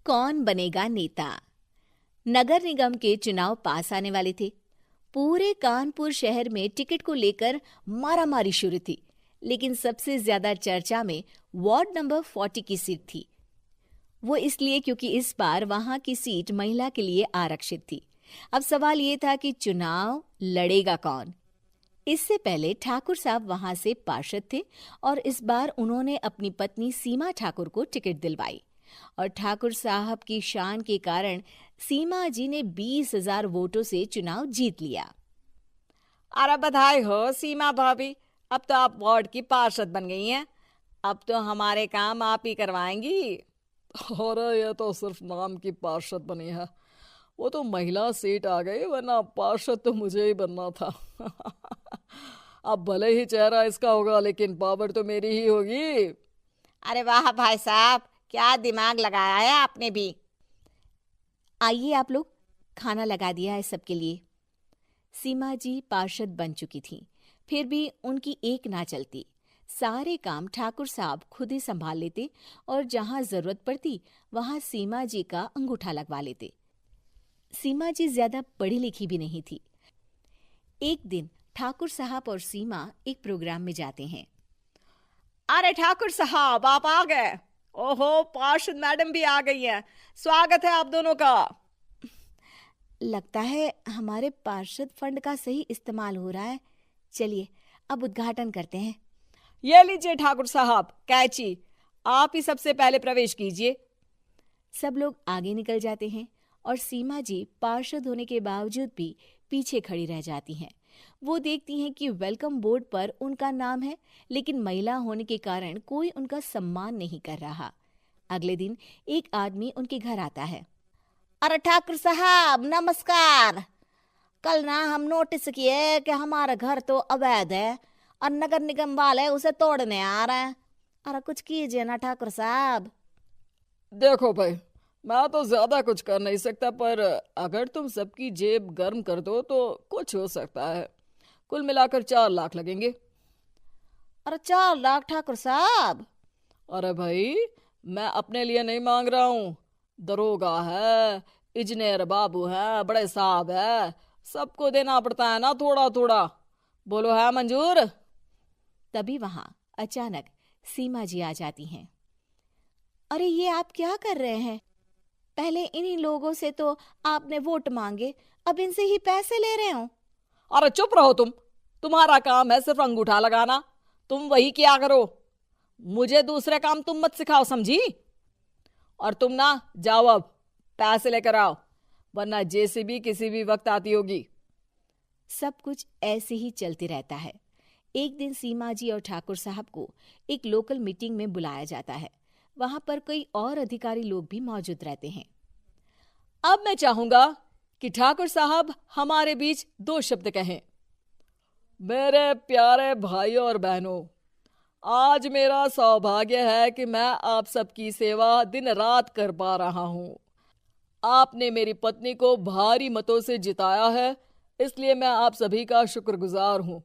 कौन बनेगा नेता। नगर निगम के चुनाव पास आने वाले थे। पूरे कानपुर शहर में टिकट को लेकर मारामारी शुरू थी, लेकिन सबसे ज्यादा चर्चा में वार्ड नंबर 40 की सीट थी। वो इसलिए क्योंकि इस बार वहां की सीट महिला के लिए आरक्षित थी। अब सवाल ये था कि चुनाव लड़ेगा कौन। इससे पहले ठाकुर साहब वहां से पार्षद थे और इस बार उन्होंने अपनी पत्नी सीमा ठाकुर को टिकट दिलवाई और ठाकुर साहब की शान के कारण सीमा जी ने 20,000 वोटों से चुनाव जीत लिया। अरे बधाई हो सीमा भाभी, अब तो आप वार्ड की पार्षद बन गई हैं। अब तो हमारे काम आप ही करवाएंगी। अरे ये तो सिर्फ नाम की पार्षद बनी है, वो तो महिला सीट आ गई, वरना पार्षद तो मुझे ही बनना था। अब भले ही चेहरा इसका होगा, लेकिन पावर तो मेरी ही होगी। अरे वाह भाई साहब, क्या दिमाग लगाया है आपने भी। आइए आप लोग, खाना लगा दिया है सबके लिए। सीमा जी पार्षद बन चुकी थीं, फिर भी उनकी एक ना चलती। सारे काम ठाकुर साहब खुद ही संभाल लेते और जहां जरूरत पड़ती वहां सीमा जी का अंगूठा लगवा लेते। सीमा जी ज्यादा पढ़ी लिखी भी नहीं थी। एक दिन ठाकुर साहब और सीमा एक प्रोग्राम में जाते हैं। अरे ठाकुर साहब, आप आ गए। ओहो, पार्षद मैडम भी आ गई हैं। स्वागत है आप दोनों का। लगता है हमारे पार्षद फंड का सही इस्तेमाल हो रहा है। चलिए अब उद्घाटन करते हैं। ये लीजिए ठाकुर साहब कैची, आप ही सबसे पहले प्रवेश कीजिए। सब लोग आगे निकल जाते हैं और सीमा जी पार्षद होने के बावजूद भी पीछे खड़ी रह जाती हैं। वो देखती हैं कि वेलकम बोर्ड पर उनका नाम है, लेकिन महिला होने के कारण कोई उनका सम्मान नहीं कर रहा। अगले दिन एक आदमी उनके घर आता है। अरे ठाकुर साहब नमस्कार। कल ना हम नोटिस किए कि हमारा घर तो अवैध है और नगर निगम वाले उसे तोड़ने आ रहे हैं। अरे कुछ कीजिए ना ठाकुर साहब। देखो भाई, मैं तो ज्यादा कुछ कर नहीं सकता, पर अगर तुम सबकी जेब गर्म कर दो तो कुछ हो सकता है। कुल मिलाकर 4 लाख लगेंगे। अरे 4 लाख ठाकुर साहब? अरे भाई, मैं अपने लिए नहीं मांग रहा हूँ। दरोगा है, इंजीनियर बाबू है, बड़े साहब है, सबको देना पड़ता है ना थोड़ा थोड़ा। बोलो है मंजूर? तभी वहां अचानक सीमा जी आ जाती हैं। अरे ये आप क्या कर रहे हैं? पहले इन्हीं लोगों से तो आपने वोट मांगे, अब इनसे ही पैसे ले रहे हो। अरे चुप रहो तुम। तुम्हारा काम है सिर्फ अंगूठा लगाना, तुम वही किया करो। मुझे दूसरे काम तुम मत सिखाओ, समझी? और तुम ना जाओ, अब पैसे लेकर आओ, वरना जेसीबी किसी भी वक्त आती होगी। सब कुछ ऐसे ही चलते रहता है। एक दिन सीमा जी और ठाकुर साहब को एक लोकल मीटिंग में बुलाया जाता है। वहां पर कई और अधिकारी लोग भी मौजूद रहते हैं। अब मैं चाहूंगा कि ठाकुर साहब हमारे बीच 2 शब्द कहें। मेरे प्यारे भाइयों और बहनों, आज मेरा सौभाग्य है कि मैं आप सबकी सेवा दिन रात कर पा रहा हूँ। आपने मेरी पत्नी को भारी मतों से जिताया है, इसलिए मैं आप सभी का शुक्रगुजार हूँ।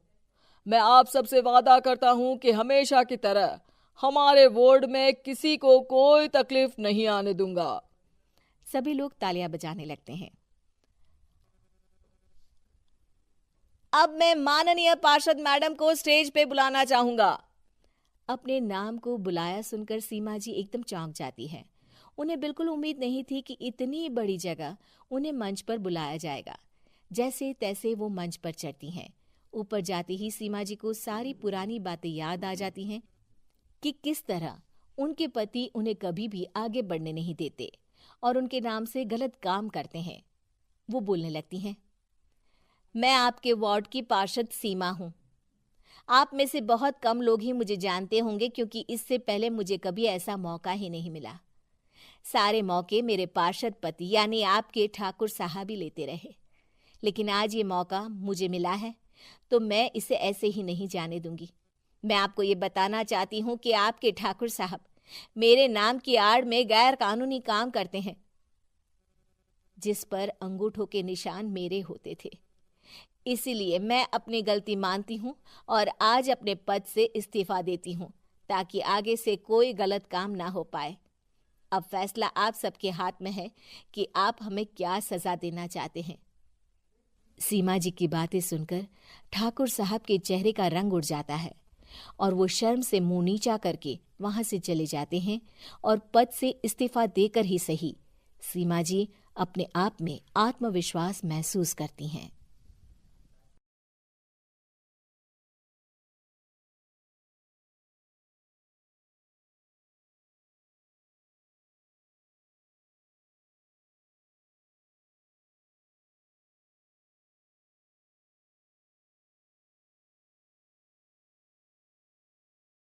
मैं आप सबसे वादा करता हूँ कि हमेशा की तरह हमारे वार्ड में किसी को कोई तकलीफ नहीं आने दूंगा। सभी लोग तालियां बजाने लगते हैं। अब मैं माननीय पार्षद मैडम को स्टेज पे बुलाना चाहूंगा। अपने नाम को बुलाया सुनकर सीमा जी एकदम चौंक जाती है। उन्हें बिल्कुल उम्मीद नहीं थी कि इतनी बड़ी जगह उन्हें मंच पर बुलाया जाएगा। जैसे तैसे वो मंच पर चढ़ती हैं। ऊपर जाते ही सीमा जी को सारी पुरानी बातें याद आ जाती हैं कि किस तरह उनके पति उन्हें कभी भी आगे बढ़ने नहीं देते और उनके नाम से गलत काम करते हैं। वो बोलने लगती हैं। मैं आपके वार्ड की पार्षद सीमा हूं। आप में से बहुत कम लोग ही मुझे जानते होंगे, क्योंकि इससे पहले मुझे कभी ऐसा मौका ही नहीं मिला। सारे मौके मेरे पार्षद पति यानी आपके ठाकुर साहब ही लेते रहे, लेकिन आज ये मौका मुझे मिला है तो मैं इसे ऐसे ही नहीं जाने दूंगी। मैं आपको ये बताना चाहती हूँ कि आपके ठाकुर साहब मेरे नाम की आड़ में गैर कानूनी काम करते हैं, जिस पर अंगूठों के निशान मेरे होते थे। इसीलिए मैं अपनी गलती मानती हूँ और आज अपने पद से इस्तीफा देती हूँ, ताकि आगे से कोई गलत काम ना हो पाए। अब फैसला आप सबके हाथ में है कि आप हमें क्या सजा देना चाहते हैं। सीमा जी की बातें सुनकर ठाकुर साहब के चेहरे का रंग उड़ जाता है और वो शर्म से मुंह नीचा करके वहां से चले जाते हैं और पद से इस्तीफा देकर ही सही सीमा जी अपने आप में आत्मविश्वास महसूस करती हैं।